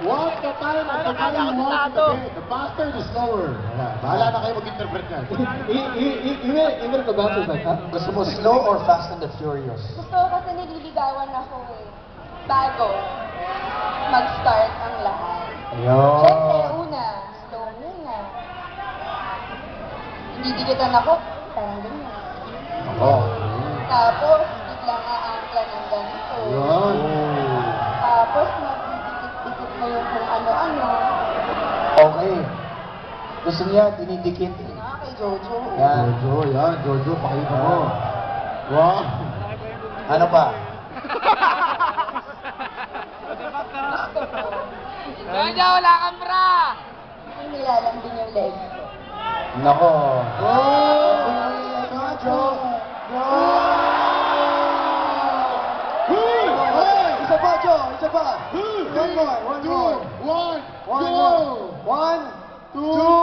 One at a time, at the time you want to be. The faster, the slower. Bahala na kayo mag-interpret yan. Even the bouncer's like, huh? Gusto mo slow or Fast and the Furious? Gusto ko kasi nililigawan ako eh. Bago mag-start ang lahat. Siyempre, una, slow muna. Didikitan ako, parang ganyan. Oo. Tapos, biglang aangkla ng ganito. Yun. Tapos, magdidikit-dikit mo yung kung ano-ano. Okay. Gusto niya, dinidikit. Kay Jojo. Yan. Jojo, yan. Jojo, pakita mo. Wow. Ano pa? Jojo, wala kang bra! Yung nilalambing yung legs ko. Nako. Oh! Jojo! Isa pa, Joe! Isa pa! One more! One, One, go! One, two.